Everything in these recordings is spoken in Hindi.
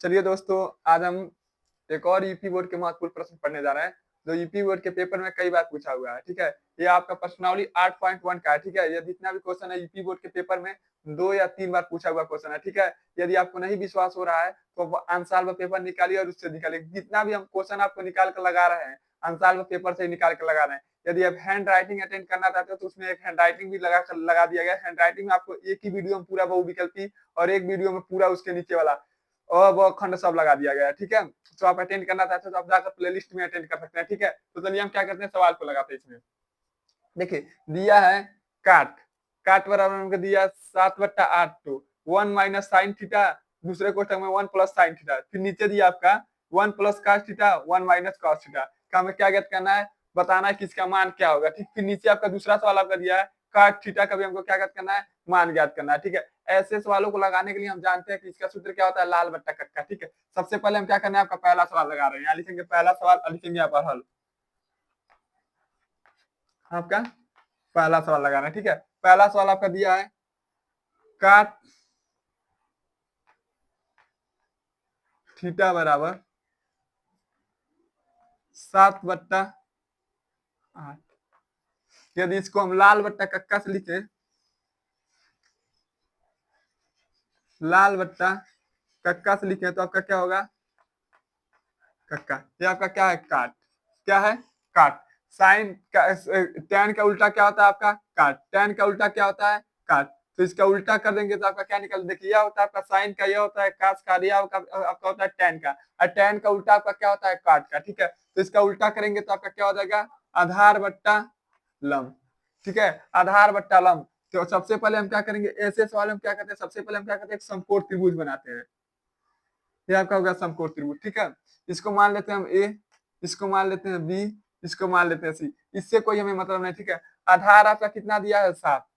चलिए दोस्तों, आज हम एक और यूपी बोर्ड के महत्वपूर्ण प्रश्न पढ़ने जा रहे हैं, जो यूपी बोर्ड के पेपर में कई बार पूछा हुआ है, ठीक है? ये आपका प्रश्नावली 8.1 का है, ठीक है? ये जितना भी क्वेश्चन है यूपी बोर्ड के पेपर में 2 या 3 बार पूछा हुआ क्वेश्चन है, ठीक है? यदि आपको नहीं विश्वास हो रहा है, तो आंसर व पेपर निकालिए और उससे निकालिए। जितना भी हम क्वेश्चन आपको निकाल कर लगा रहे हैं, आंसर व पेपर से ही निकाल के लगा रहे हैं। यदि आप हैंड राइटिंग अटेंड करना चाहते हो, तो उसमें एक हैंड राइटिंग भी लगा दिया गया है। हैंड राइटिंग में आपको एक ही वीडियो में पूरा बहुविकल्पी और एक वीडियो में पूरा उसके नीचे वाला और वो खंड सब लगा दिया गया है, ठीक है? तो आप अटेंड करना चाहते हो तो आप जाकर प्लेलिस्ट में अटेंड कर सकते हैं, ठीक है? तो चलिए हम क्या करते हैं, सवाल को लगाते हैं इसमें। देखिए, दिया है काट, काट बराबर हमको दिया 7/8 तो 1 माइनस साइन थीटा, दूसरे क्वेश्चन में 1 प्लस साइन थीटा, फिर नीचे दिया आपका 1 plus cos theta, 1 minus cos theta का हमें क्या ज्ञात करना है, बताना है कि इसका मान क्या होगा, ठीक? फिर नीचे आपका दूसरा सवाल आपका दिया है काट थीटा का भी हमको क्या ज्ञात करना है, मान ज्ञात करना है, ठीक है? ऐसे सवालों को लगाने के लिए हम जानते हैं कि इसका सूत्र क्या होता है, लाल बट्टा कक्का, ठीक है? सबसे पहले हम क्या करना है, आपका पहला सवाल लगा रहे हैं, यहाँ लिखेंगे पहला सवाल और लिखेंगे यहाँ पर हल। आपका पहला सवाल लगाना है, ठीक है? पहला सवाल आपका दिया है काट थीटा बराबर 7/8। यदि इसको हम लाल बट्टा कक्का से लिखे, लाल बट्टा कक्का से लिखे तो आपका क्या होगा, कक्का। ये आपका क्या है, काट। क्या है, काट। साइन का टैन का उल्टा क्या होता है आपका, काट। टैन का उल्टा क्या होता है, काट। तो इसका उल्टा कर देंगे तो आपका क्या निकल, देखिए यह होता है आपका साइन का, यह होता है कास का, यह आपका होता है टैन का, और टैन का उल्टा आपका क्या होता है, काट का, ठीक है? तो इसका उल्टा करेंगे तो आपका क्या हो जाएगा, आधार बट्टा लंब, ठीक है? आधार बट्टा लंब। तो सबसे पहले हम क्या करेंगे, ऐसे सवाल हम क्या करते हैं, सबसे पहले हम क्या करते हैं, एक समकोण त्रिभुज बनाते हैं। ये आपका होगा समकोण त्रिभुज, ठीक है? इसको मान लेते हैं हम ए, इसको मान लेते हैं बी, इसको मान लेते हैं सी। इससे कोई हमें मतलब नहीं, ठीक है? आधार आपका कितना दिया है, 7।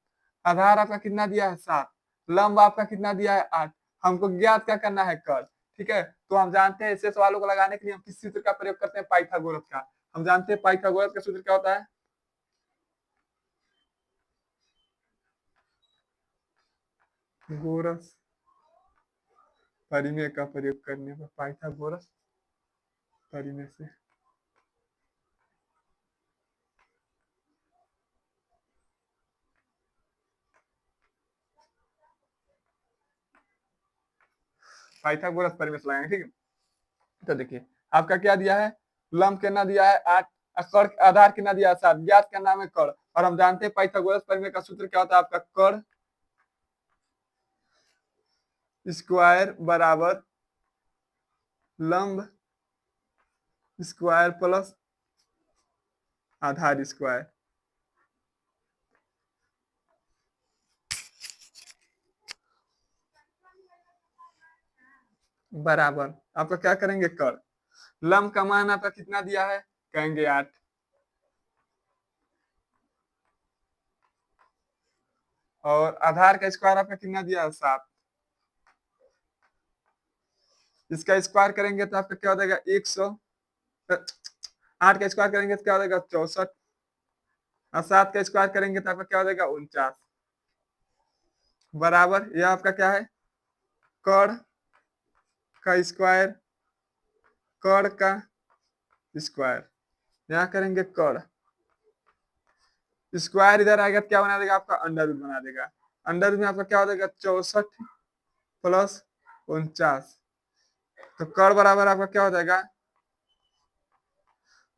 आधार आपका कितना दिया है, 7। लंब आपका कितना दिया है, 8। हमको ज्ञात क्या करना है, कर, ठीक है? तो हम जानते हैं ऐसे सवालों को लगाने के लिए हम किस सूत्र का प्रयोग करते हैं, पाइथागोरस का। हम जानते हैं पाइथागोरस का सूत्र क्या होता है, गोरस परिमेय का प्रयोग करने पर, पाइथागोरस परिमेय से। पाइथागोरस परिमेय से लगाएंगे, ठीक है? तो देखिए आपका क्या दिया है, लंब कितना दिया है, 8। कर आधार कितना दिया है, 7। ज्ञात करना है कर, और हम जानते हैं पाइथागोरस परिमेय का सूत्र क्या होता है आपका, कर स्क्वायर बराबर लंब स्क्वायर प्लस आधार स्क्वायर बराबर आपका क्या करेंगे, कर। लंब का मान आपका कितना दिया है, कहेंगे 8, और आधार का स्क्वायर आपका कितना दिया है, 7। इसका स्क्वायर करेंगे तो आपका क्या हो जाएगा, 100। 8 का स्क्वायर करेंगे तो क्या हो जाएगा, 64, और 7 का स्क्वायर करेंगे तो आपका क्या हो जाएगा, 49। बराबर यह आपका क्या है, कर का स्क्वायर, कर का स्क्वायर। यहाँ करेंगे कर स्क्वायर, इधर आएगा क्या बना देगा, आपका अंडर रूट बना देगा। अंडर रूट में आपका क्या हो जाएगा, 64 प्लस 49। तो कर बराबर आपका क्या हो जाएगा,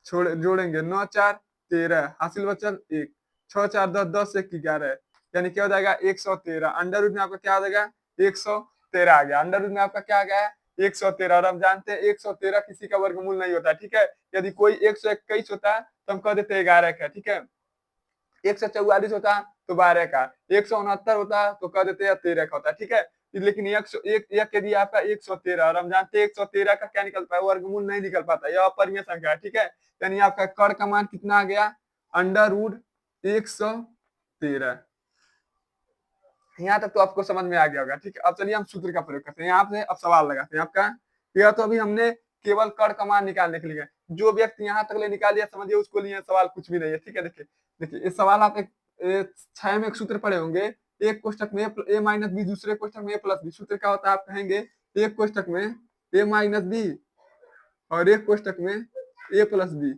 छोड़ जोड़ेंगे 9 4 13, हासिल बचल 1, 6 4 10, 10 1 11, यानी क्या हो जाएगा, 113। अंडर रूट में आपका क्या हो जाएगा, 113 आ गया। अंडर रूट में आपका क्या आ गया है, 113। और हम जानते हैं 113 किसी का वर्गमूल नहीं होता, ठीक है? यदि कोई 121 होता तो हम कह देते 11 का, ठीक है? 144 होता तो 12 का, 169 होता तो कह देते हैं 13 का होता, ठीक है? लेकिन एक के दिया आपका 113, और हम जानते हैं 113 का क्या निकलता है, वर्गमूल नहीं निकल पाता, यह अपरिमेय संख्या है, ठीक है? यानी आपका कर का मान कितना आ गया, अंडर रूट 113। यहाँ तक तो आपको समझ में आ गया होगा, ठीक है? अब चलिए हम सूत्र का प्रयोग करते हैं, यहाँ से अब सवाल लगाते हैं आपका। यह तो अभी हमने केवल कर का मान निकालने के लिए, जो व्यक्ति यहाँ तक ले निकाल लिया समझिए उसको लिए सवाल कुछ भी नहीं है, ठीक है? देखिए देखिए इस सवाल आप एक 6 में एक सूत्र पढ़े होंगे, एक कोष्टक में ए माइनस बी, दूसरे कोष्टक में ए प्लस बी। सूत्र क्या होता है आप कहेंगे, एक कोष्टक में ए माइनस बी और एक कोष्टक में ए प्लस बी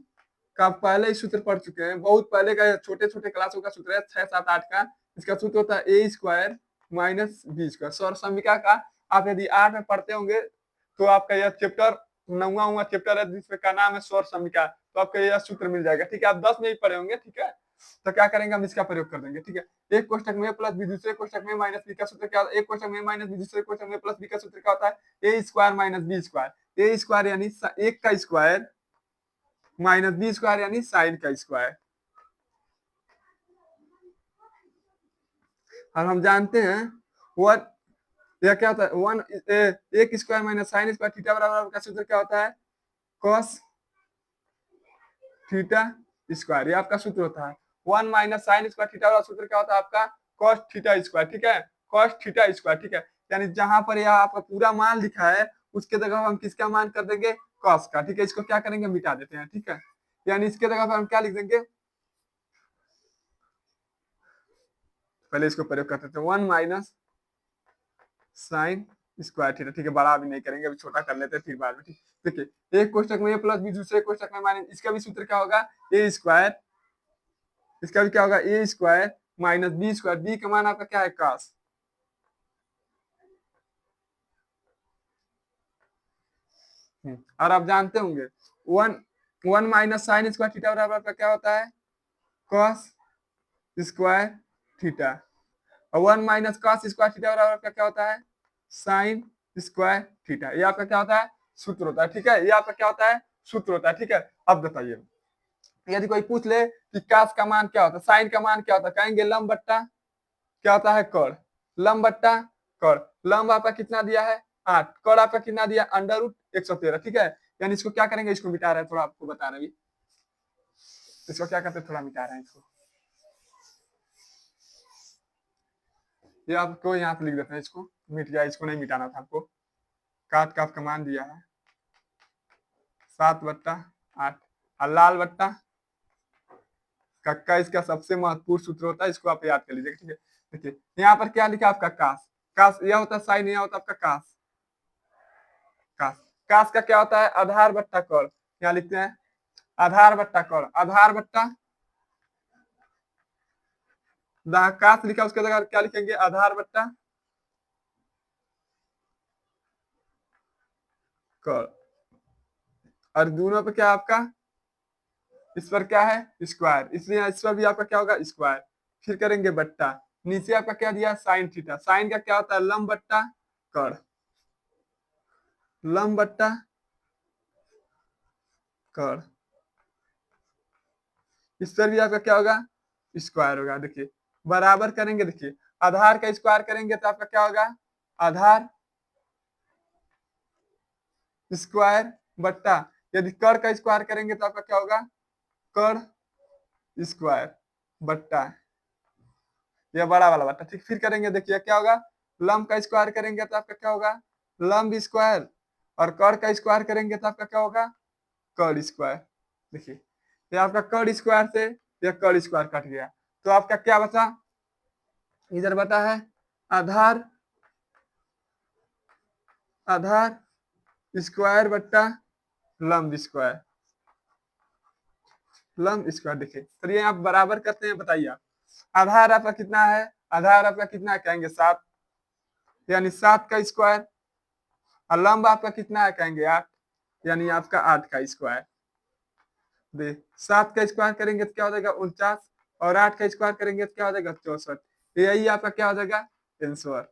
का पहले ही सूत्र पढ़ चुके हैं, बहुत पहले का, छोटे छोटे क्लासों का सूत्र है 6 7 8 का। इसका सूत्र होता है A square minus B square. सौर समीका का आप यदि 8 में पढ़ते होंगे तो आपका यह चैप्टर 9वां चैप्टर है जिसका नाम है सौर समीका, तो आपका यह सूत्र मिल जाएगा। ठीक है, आप 10 में ही पढ़े होंगे। ठीक है, तो क्या करेंगे, हम इसका प्रयोग कर देंगे। ठीक है, एक कोष्टक में प्लस बी, दूसरे कोष्टक में माइनस बी का सूत्र क्या होता है, एक कोष्टक में माइनस बी, दूसरे कोष्टक में प्लस बी का सूत्र क्या होता है, A square minus B square. A square यानी एक का स्क्वायर माइनस बी स्क्वायर यानी साइन का स्क्वायर। और हम जानते हैं वन, यह क्या होता है, वन एक square minus sine square theta बराबर का सूत्र क्या होता है, कॉस थीटा स्क्वायर। ये आपका सूत्र होता है। One minus sine square theta वाला सूत्र क्या होता है आपका, कॉस थीटा स्क्वायर। ठीक है, कॉस थीटा स्क्वायर। ठीक है, यानी जहां पर यह आपका पूरा मान लिखा है उसके जगह हम किसका मान कर देंगे, कॉस का। ठीक है, इसको क्या करेंगे, मिटा देते हैं। ठीक है, यानी इसके जगह पर हम क्या लिख देंगे, पहले इसको प्रयोग करते थे, one minus sine square theta. ठीक है, बड़ा भी नहीं करेंगे, अभी छोटा कर लेते हैं फिर बाद में। ठीक, देखिए एक कोष्टक में ए प्लस बी, दूसरे कोष्टक में माइनस, इसका भी सूत्र क्या होगा, ए स्क्वायर, इसका भी क्या होगा, A square minus B square. B का मान आपका क्या है, कॉस। और आप जानते होंगे one one minus sine square theta बराबर आपका क्या होता है, कॉस स्क्वायर थीटा। और one minus cos square theta बराबर आपका क्या होता है, साइन स्क्वायर थीटा। ये आपका क्या होता है, सूत्र होता है। ठीक है, ये आपका क्या होता है, सूत्र होता है। ठीक है, अब बताइए यदि कोई पूछ ले कि कास का मान क्या होता है, साइन का मान क्या होता है, कहेंगे लंब बट्टा क्या होता है, कड़। लंब बट्टा कड़, लंब आपका कितना दिया है 8, कड़ आपका कितना दिया, अंडर रूट 113। ठीक है, यानी इसको क्या करेंगे, इसको मिटा रहे हैं, थोड़ा आपको बता रहे हैं, इसको क्या करते हैं, थोड़ा मिटा रहे हैं इसको। ये आपको यहाँ पे लिख देते हैं, इसको मिट गया, इसको नहीं मिटाना था आपको। काट का आपका मान दिया है 7/8 और लाल बट्टा कक्का इसका सबसे महत्वपूर्ण सूत्र होता है, इसको आप याद कर लीजिए। ठीक है, देखिए यहाँ पर क्या लिखा आपका कास, कास यह होता है साइन, यह होता है आपका कास। कास कास का क्या होता है, आधार बट्टा कड़। यहाँ लिखते हैं आधार बट्टा कड़, आधार बट्टा कास लिखा, उसके जगह क्या लिखेंगे, आधार बट्टा कड़। और दोनों पे क्या आपका, इस पर क्या है स्क्वायर, इसलिए इस पर भी आपका क्या होगा, स्क्वायर। फिर करेंगे बट्टा, नीचे आपका क्या दिया, साइन थीटा। साइन का क्या होता है, लंब बट्टा कड़, लंब बट्टा कड़। इस पर भी आपका क्या होगा, स्क्वायर होगा। देखिए बराबर करेंगे, देखिए आधार का स्क्वायर करेंगे तो आपका क्या होगा, आधार स्क्वायर बट्टा, यदि कड़ का स्क्वायर करेंगे तो आपका क्या होगा, कड़ स्क्वायर बट्टा यह बड़ा वाला बट्टा। ठीक, फिर करेंगे, देखिए क्या होगा, लंब का स्क्वायर करेंगे तो आपका क्या होगा, लंब स्क्वायर। और कड़ का स्क्वायर करेंगे तो आपका क्या होगा, कड़ स्क्वायर। देखिए ये आपका कड़ स्क्वायर से यह कड़ स्क्वायर कट गया, तो आपका क्या बचा, इधर बता है आधार, आधार स्क्वायर बट्टा लंब स्क्वायर, लंब स्क्वायर। देखिए चलिए आप बराबर करते हैं, बताइए आप आधार आपका कितना है, आधार आपका कितना है, कहेंगे 7, यानी 7 का स्क्वायर। और लंब आपका कितना है, कहेंगे 8, यानी आपका 8 का स्क्वायर। दे 7 का स्क्वायर करेंगे तो क्या हो जाएगा 49, और 8 का स्क्वायर करेंगे तो क्या हो जाएगा 64। यही आपका क्या हो जाएगा आंसर।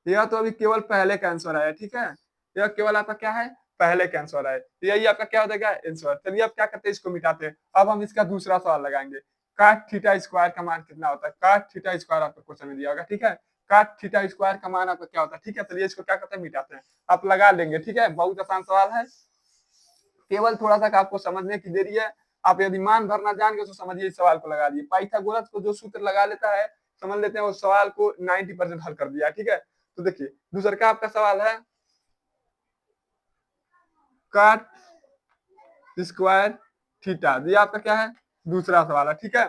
यह तो अभी केवल पहले का आंसर आया। ठीक है, यह केवल आपका क्या है, पहले का आंसर है, यही आपका क्या हो जाएगा आंसर। चलिए अब क्या करते हैं, इसको मिटाते हैं। अब हम इसका दूसरा सवाल लगाएंगे, काट थीटा स्क्वायर का मान कितना होता है, काट थीटा स्क्वायर आपको क्वेश्चन में दिया होगा। ठीक है, काट थीटा स्क्वायर का मान आपका क्या होता है। ठीक है, चलिए इसको क्या करते हैं, मिटाते हैं, आप लगा लेंगे। ठीक है, बहुत आसान सवाल है, केवल थोड़ा सा आपको समझने की देरी है। आप यदि मान भरना जान गए तो समझिए, इस सवाल को लगा दिए। पाइथागोरस को जो सूत्र लगा लेता है, समझ लेते हैं, उस सवाल को 90% हल कर दिया। ठीक है, तो देखिए दूसरा का आपका सवाल है, काट स्क्वायर थीटा, ये आपका क्या है, दूसरा सवाल है। ठीक है,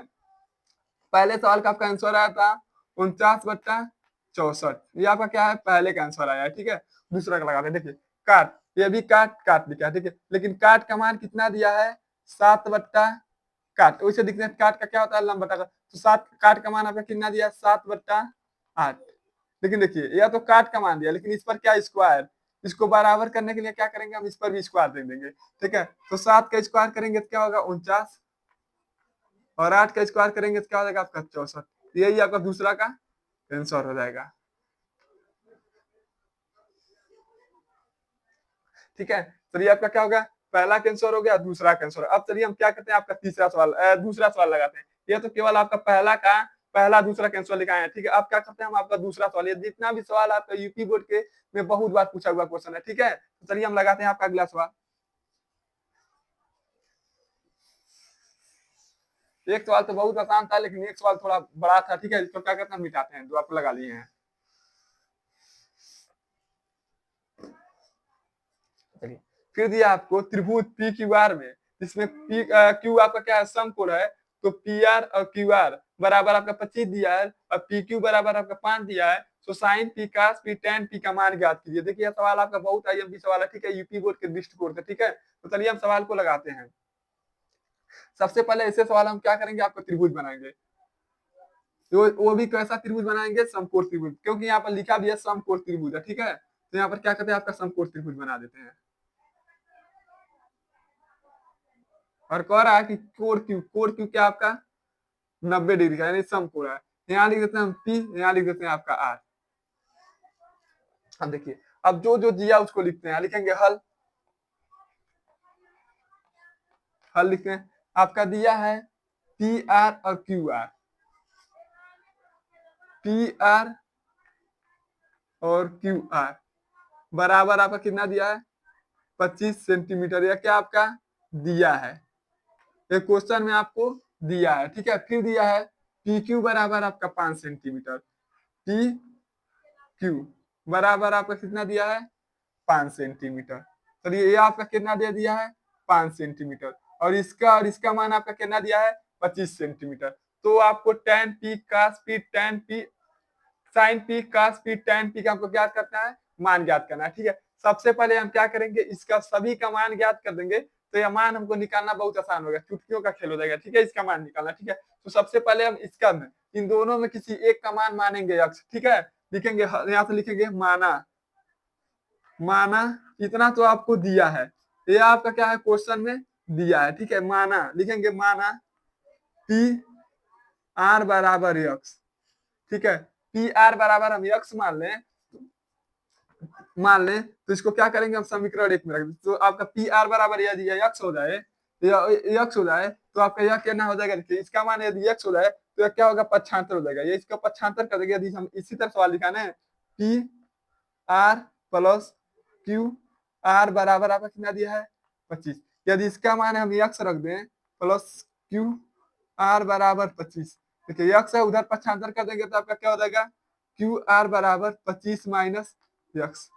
पहले सवाल का आपका आंसर आया था 49/64, ये आपका क्या है, पहले का आंसर आया है। ठीक है, दूसरा का लगाते हैं। देखिए काट, ये भी काट काट लिखा है, ठीक है, लेकिन काट का मान कितना दिया है 7/काट, वैसे दिखते हैं काट का क्या होता है लंब बटा, तो 7 काट का मान आपका कितना दिया 7/8। लेकिन देखिए यह तो काट का मान दिया, लेकिन इस पर क्या स्क्वायर, इसको बराबर करने के लिए क्या करेंगे हम, इस पर भी स्क्वायर दे देंगे, ठीक है, तो 7 का स्क्वायर करेंगे तो क्या होगा 49, और 8 का स्क्वायर करेंगे तो क्या हो जाएगा आपका 64, यही आपका दूसरा का आंसर हो जाएगा, ठीक है। चलिए आपका क्या होगा, पहला कैंसर हो गया, दूसरा कैंसर। अब चलिए हम क्या करते हैं, आपका तीसरा सवाल दूसरा सवाल लगाते हैं। ये तो केवल आपका पहला का पहला दूसरा कैंसर लिखा है, ठीक है। अब क्या करते हैं हम, आपका दूसरा सवाल, ये जितना भी सवाल आपका यूपी बोर्ड के में बहुत बार पूछा हुआ क्वेश्चन है, ठीक है। तो चलिए हम लगाते हैं आपका अगला सवाल। एक सवाल तो बहुत आसान था, लेकिन एक सवाल थोड़ा बड़ा था, ठीक है। इसको क्या करते हैं, मिटाते हैं, जो आपको लगा लिए हैं। चलिए, फिर दिया आपको त्रिभुज पी क्यू आर में, जिसमें पी क्यू आपका क्या है समकोण है, तो पी आर और क्यू आर बराबर आपका 25 दिया है, और पी क्यू बराबर आपका 5 दिया है, तो sign P cos P tan P का मान ज्ञात कीजिए। देखिए सवाल आपका बहुत आईएमपी सवाल है, ठीक है, यूपी बोर्ड के दृष्टिकोण से, ठीक है। तो चलिए हम सवाल को लगाते हैं। सबसे पहले ऐसे सवाल हम क्या करेंगे, आपको त्रिभुज बनाएंगे, तो वो भी कैसा त्रिभुज बनाएंगे, समकोण त्रिभुज, क्योंकि यहाँ पर लिखा भी है समकोण त्रिभुज है, ठीक है। तो यहाँ पर क्या करते हैं, आपका समकोण त्रिभुज बना देते हैं, और कह रहा है कि कोण क्यू क्या आपका 90 डिग्री का, यानी समकोण है। यहाँ लिख देते हैं हम पी, यहाँ लिख देते हैं आपका आर। अब देखिए, अब जो जो दिया उसको लिखते हैं, लिखेंगे हल, हल लिखते हैं। आपका दिया है पी आर और क्यू आर, पी आर और क्यू आर बराबर आपका कितना दिया है 25 सेंटीमीटर, या क्या आपका दिया है, एक क्वेश्चन में आपको दिया है, ठीक है। फिर दिया है पी क्यू बराबर आपका 5 सेंटीमीटर, पी क्यू बराबर आपका कितना दिया है 5 सेंटीमीटर। चलिए ये आपका कितना दे दिया है 5 सेंटीमीटर, और इसका मान आपका कितना दिया है 25 सेंटीमीटर। तो आपको tan P cos P tan P sine P cos P tan P का आपको क्या करना है, मान ज्ञात करना है, ठीक है। सबसे पहले हम क्या करेंगे, इसका सभी का मान ज्ञात कर देंगे, तो यह मान हमको निकालना बहुत आसान होगा, चुटकियों का खेल हो जाएगा, ठीक है। इसका मान निकालना, ठीक है। तो सबसे पहले हम इसका में इन दोनों में किसी एक का मान मानेंगे अक्ष, ठीक है। लिखेंगे, यहाँ से लिखेंगे माना, माना इतना तो आपको दिया है, ये आपका क्या है क्वेश्चन में दिया है, ठीक है। माना लिखेंगे, माना पी आर बराबर एक्स, ठीक है। पी आर बराबर हम एक्स मान लें तो इसको क्या करेंगे हम समीकरण एक में रख दें, तो आपका पी आर बराबर यदि एक्स हो जाए, एक्स हो जाए, तो आपका यह क्या हो जाएगा, देखिए इसका मान यदि एक्स हो जाए तो यह क्या होगा 75 हो जाएगा, ये इसका 75 कर देंगे। यदि हम इसी तरह सवाल लिखाना है, P R plus Q R बराबर आपका कितना दिया है 25, यदि इसका मान हम एक्स रख दें प्लस क्यू आर बराबर 25, देखिए एक्स है उधर 75 कर देंगे तो आपका क्या हो जाएगा क्यू आर बराबर 25 माइनस एक्स,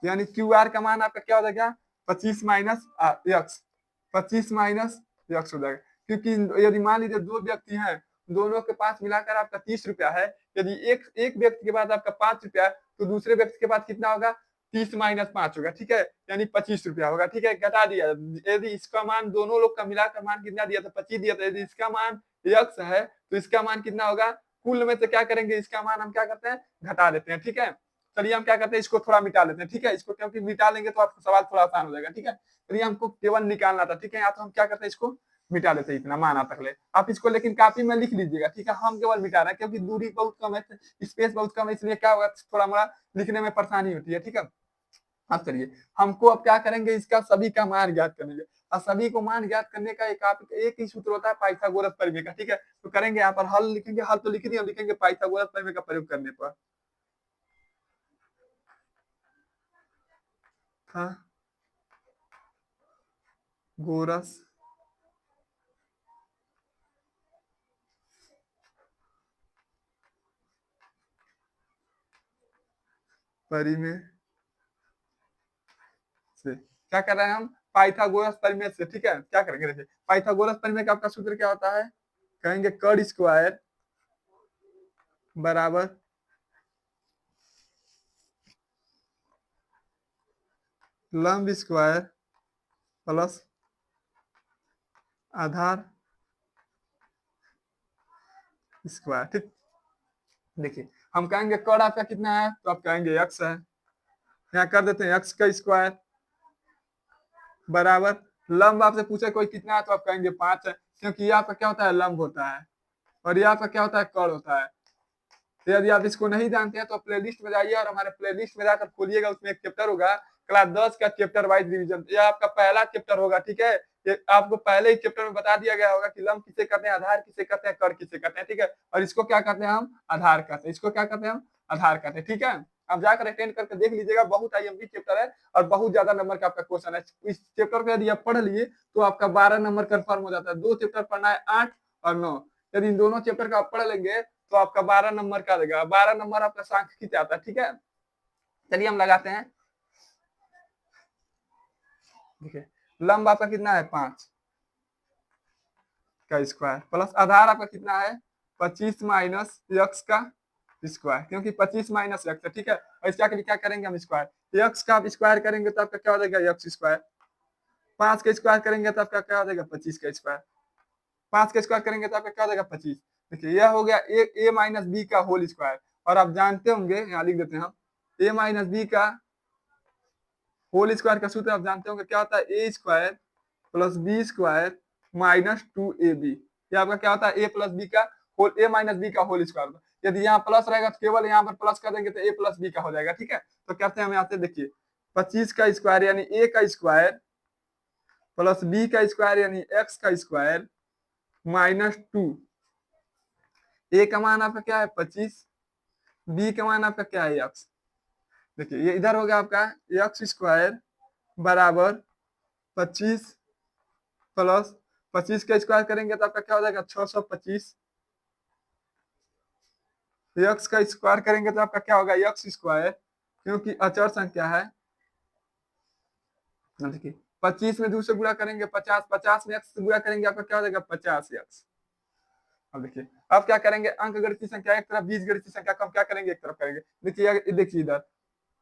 यानी क्यू आर का मान आपका क्या हो जाएगा 25 माइनस एक्स, 25 माइनस एक्स हो जाएगा। क्योंकि यदि मान लीजिए दो व्यक्ति हैं, दोनों के पास मिलाकर आपका 30 रुपया है, यदि एक व्यक्ति के पास आपका 5 रुपया, तो दूसरे व्यक्ति के पास कितना होगा 30 माइनस 5 होगा, ठीक है, यानी 25 रुपया होगा, ठीक है। घटा दिया, यदि इसका मान दोनों लोग का मिलाकर मान कितना दिया था 25 दिया था, यदि इसका मान एक्स है तो इसका मान कितना होगा, कुल में से क्या करेंगे, इसका मान हम क्या करते हैं घटा देते हैं, ठीक है। चलिए हम क्या करते हैं, इसको थोड़ा मिटा लेते हैं, ठीक है, इसको क्योंकि मिटा लेंगे तो आपका सवाल थोड़ा आसान हो जाएगा, ठीक है। चलिए हमको केवल निकालना था, ठीक है, या तो हम क्या करते हैं इसको मिटा लेते हैं, इतना माना तक ले आप इसको, लेकिन कॉपी में लिख लीजिएगा, ठीक है। हम केवल मिटा रहे हैं क्योंकि दूरी बहुत कम है, स्पेस बहुत कम है, इसलिए क्या होगा थोड़ा मोड़ा लिखने में परेशानी होती है, ठीक है। अब चलिए हमको अब क्या करेंगे, इसका सभी का मान ज्ञात करेंगे, और सभी को मान ज्ञात करने का एक ही सूत्र होता है पाइथागोरस प्रमेय का, ठीक है। तो करेंगे यहाँ पर हल लिखेंगे, हल तो लिख दिए, लिखेंगे पाइथागोरस प्रमेय का प्रयोग करने पर, हाँ गोरस परिमेय से क्या कर रहे हैं हम, पाइथागोरस परिमेय से, ठीक है। क्या करेंगे, देखिए पाइथागोरस परिमेय का आपका सूत्र क्या होता है, कहेंगे कर्ण स्क्वायर बराबर लंब स्क्वायर प्लस आधार स्क्वायर। ठीक, देखिए हम कहेंगे कर्ण आपका कितना है, तो आप कहेंगे x है, यहाँ कर देते हैं x का स्क्वायर बराबर लंब आपसे पूछे कोई कितना है, तो आप कहेंगे 5 है, क्योंकि ये आपका क्या होता है, लंब होता है, और ये आपका क्या होता है, कर्ण होता है। तो यदि आप इसको नहीं जानते हैं तो प्लेलिस्ट में जाइए और हमारे प्लेलिस्ट में जाकर खोलिएगा, उसमें एक चैप्टर होगा क्लास 10 का चैप्टर वाइज रिवीजन, यह आपका पहला चैप्टर होगा। ठीक है, ये आपको पहले ही चैप्टर में बता दिया गया होगा कि लंब किसे कहते हैं, आधार किसे कहते हैं, कर्ण किसे कहते हैं। ठीक है, और इसको क्या कहते हैं, हम आधार कहते हैं, इसको क्या कहते हैं, हम आधार कहते हैं। ठीक है, आप जाकर अटेंड करके देख लीजिएगा, बहुत आईएमपी चैप्टर है और बहुत ज्यादा नंबर का आपका क्वेश्चन है। इस चैप्टर को यदि आप पढ़ लिए तो आपका 12 नंबर कंफर्म हो जाता है। 2 चैप्टर पढ़ना है, 8 और 9, यदि इन दोनों चैप्टर का आप पढ़ लेंगे तो आपका 12 नंबर का देगा, 12 नंबर आपका सांख्यिकी आता है। ठीक है, चलिए हम लगाते हैं। देखिए लंब आपका कितना है, 5 का स्क्वायर प्लस आधार आपका कितना है, 25 माइनस x का स्क्वायर, क्योंकि 25 माइनस x है। ठीक है, और इसका क्या करेंगे हम, स्क्वायर x का आप स्क्वायर करेंगे तो आपका क्या हो जाएगा, x स्क्वायर, 5 का स्क्वायर करेंगे तो आपका क्या हो जाएगा, 25 का स्क्वायर, 5 का स्क्वायर करेंगे तो आपका क्या हो जाएगा, 25। देखिए यह हो गया a माइनस बी का होल स्क्वायर, और आप जानते होंगे, यहाँ लिख देते हैं हम, a माइनस बी का होल स्क्वायर का सूत्र आप जानते होंगे क्या होता है, A square plus B square minus 2ab। ये आपका क्या होता है, ए प्लस बी का होल, ए माइनस बी का होल स्क्वायर। यदि यहाँ प्लस रहेगा तो केवल यहाँ पर प्लस कर देंगे तो ए प्लस बी का हो जाएगा। ठीक है, तो कहते हैं हम यहाँ से, देखिए 25 का स्क्वायर यानी ए का स्क्वायर प्लस बी का स्क्वायर यानी एक्स का स्क्वायर माइनस 2। ए का मान आपका क्या है, 25, बी का मान आपका क्या है, एक्स। देखिए ये इधर हो गया आपका एक्स स्क्वायर बराबर 25 प्लस 25 का स्क्वायर करेंगे तो आपका क्या हो जाएगा, 625, एक्स का स्क्वायर करेंगे तो आपका क्या होगा, एक्स स्क्वायर, क्योंकि अचर संख्या है। देखिए 25 में 2 से गुणा करेंगे 50, 50 में एक्स से गुणा करेंगे आपका क्या हो जाएगा, 50x। अब देखिए अब क्या करेंगे, अंक गणितीय संख्या एक तरफ, बीज गणितीय संख्या को हम क्या करेंगे, एक तरफ करेंगे। देखिए इधर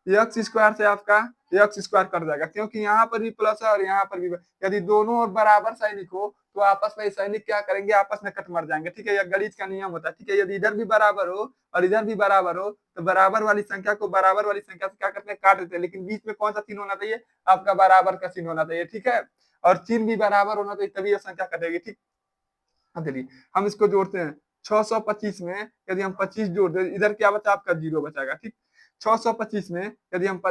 एक्स स्क्वायर से आपका एक्स स्क्वायर कट जाएगा, क्योंकि यहाँ पर भी प्लस है और यहाँ पर भी। यदि दोनों और बराबर सैनिक हो तो आपस में सैनिक क्या करेंगे, आपस में कट मर जाएंगे। ठीक है, यह गणित का नियम होता है। ठीक है, यदि इधर भी बराबर हो और इधर भी बराबर हो तो बराबर वाली संख्या को बराबर वाली संख्या से क्या करते हैं, काट देते हैं, लेकिन बीच में कौन सा चिन्ह होना चाहिए, आपका बराबर का चिन्ह होना चाहिए। ठीक है, और चिन्ह भी बराबर होना चाहिए, तभी यह संख्या कटेगी। ठीक, अब देखिए हम इसको जोड़ते हैं, 625 में यदि हम 25 जोड़ दें, इधर क्या बचा, आपका 0 बचाएगा। ठीक, 625 में यदि हम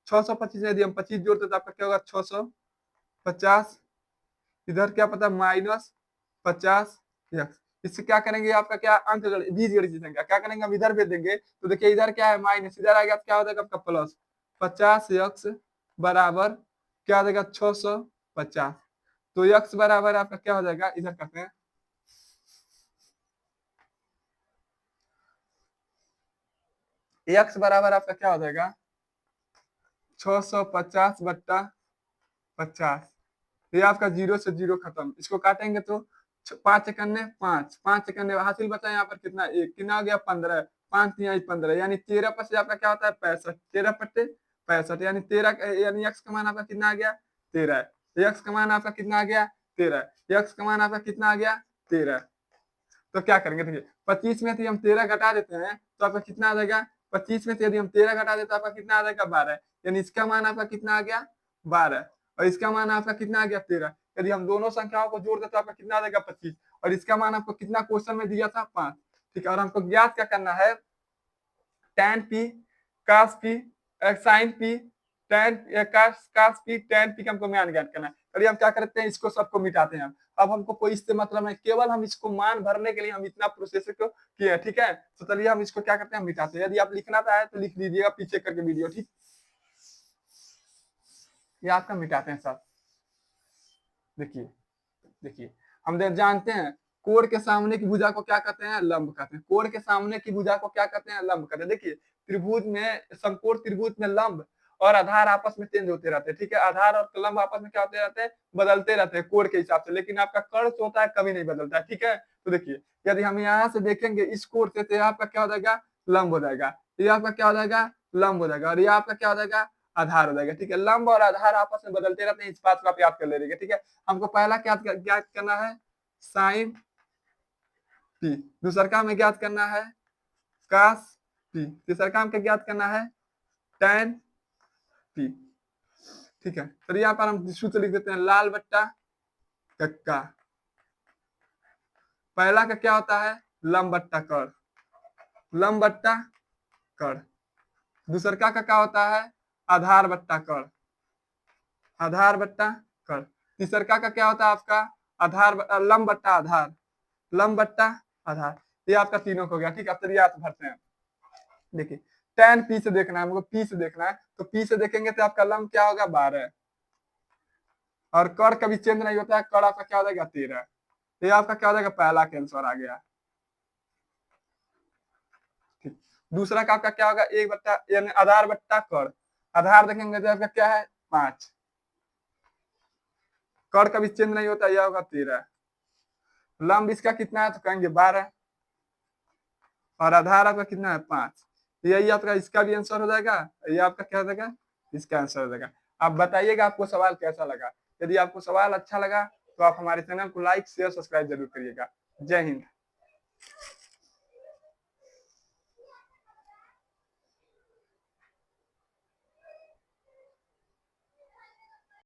625 में यदि हम 25 जोड़ते तो आपका क्या होगा, 650, इधर क्या पता माइनस 50 एक्स। इससे क्या करेंगे, आपका क्या अंक बीज गणितीय संख्या क्या करेंगे, हम इधर भेज देंगे तो देखिए इधर क्या है माइनस, इधर आएगा तो क्या हो जाएगा आपका प्लस 50x बराबर क्या हो जाएगा, 650। तो x बराबर आपका क्या हो जाएगा, इधर करते हैं, x बराबर आपका क्या हो जाएगा, 650 बट्टा 50। ये आपका 0 से 0 खत्म, इसको काटेंगे तो 5 एकन्ने 5, 5 एकन्ने हासिल बचा यहाँ पर कितना, एक, कितना हो गया, 15, 5 यहाँ 15, यानी 13 पर से आपका क्या होता है, 65, 13 पट्टे 65, यानी 13, यानी x का मान आपका कितना आ गया, 13। x का मान आपका कितना आ गया, 13, x का मान आपका कितना आ गया, 13। तो क्या करेंगे, देखिए 25 में से हम 13 घटा देते हैं तो आपका कितना आ जाएगा, 25 में से यदि हम 13 घटा देते तो आपका कितना आ जाएगा, 12, यानी इसका मान आपका कितना आ गया, 12, और इसका मान आपका कितना आ गया, 13। यदि हम दोनों संख्याओं को जोड़ देते तो आपका कितना आ जाएगा, 25, और इसका मान आपको कितना क्वेश्चन में दिया था, 5। ठीक है, और हमको ज्ञात क्या करना है, tan p cos p sin p tan cos p tan p का हमको मान ज्ञात करना है। चलिए हम क्या करते हैं, इसको सबको मिटाते हैं। अब हमको कोई इससे मतलब नहीं, केवल हम इसको मान भरने के लिए हम इतना प्रोसेस को किए। ठीक है, तो चलिए हम इसको क्या करते हैं, मिटाते हैं। यदि आप लिखना चाहे तो लिख लीजिएगा पीछे करके वीडियो। ठीक, ये आपका मिटाते हैं सब। देखिए देखिए हम जानते हैं कोण के सामने की भुजा को क्या कहते हैं, लंब कहते हैं। कोण के सामने की भुजा को क्या कहते हैं, लंब कहते हैं। देखिए त्रिभुज में, समकोण त्रिभुज में लंब और आधार आपस में चेंज होते रहते हैं। ठीक है, आधार और लंब आपस में क्या होते रहते हैं, बदलते रहते हैं कोण के हिसाब से, लेकिन आपका कर्ण जो होता है कभी नहीं बदलता है। ठीक है, तो देखिए यदि हम यहाँ से देखेंगे इस कोण से, तो आपका क्या हो जाएगा, लंब हो जाएगा, ये आपका क्या हो जाएगा, लंब हो जाएगा, और ये आपका क्या हो जाएगा, आधार हो जाएगा। ठीक है, लंब और आधार आपस में बदलते रहते हैं, इस बात को आप याद कर ले रहे। ठीक है, हमको पहला क्या ज्ञात करना है, साइन पी, दूसरा काम में ज्ञात करना है कास पी, तीसरा काम क्या ज्ञात करना है टैन पी। ठीक है, तो यहाँ पर हम सूत्र लिख देते हैं लाल बट्टा कक्का। पहला का क्या होता है लंब बट्टा कर्ण, लंब बट्टा कर्ण। दूसरा का क्या होता है आधार बट्टा कर्ण, आधार बट्टा कर्ण। तीसरा का क्या होता है आपका आधार लंब बट्टा आधार, लंब बट्टा आधार। ये आपका तीनों को हो गया। ठीक है, अब चलिए आप भरते हैं। देखिए tan पी से देखना है हमको, पी से देखना है, तो पी से देखेंगे तो आपका लंब क्या होगा 12, और कर्ण कभी चेंज नहीं होता है, कर्ण आपका क्या हो जाएगा 13। ये आपका क्या हो जाएगा पहला का आंसर आ गया। ठीक, दूसरा का आपका क्या होगा एक बट्टा यानी आधार बट्टा कर्ण, आधार देखेंगे तो आपका क्या है 5, कर्ण कभी चेंज नहीं होता, यह होगा 13। लंब इसका कितना है तो कहेंगे 12, और आधार आपका कितना है 5। यही आपका इसका भी आंसर हो जाएगा, ये आपका क्या हो जाएगा इसका आंसर हो जाएगा। आप बताइएगा आपको सवाल कैसा लगा। यदि आपको सवाल अच्छा लगा तो आप हमारे चैनल को लाइक शेयर सब्सक्राइब जरूर करिएगा। जय हिंद।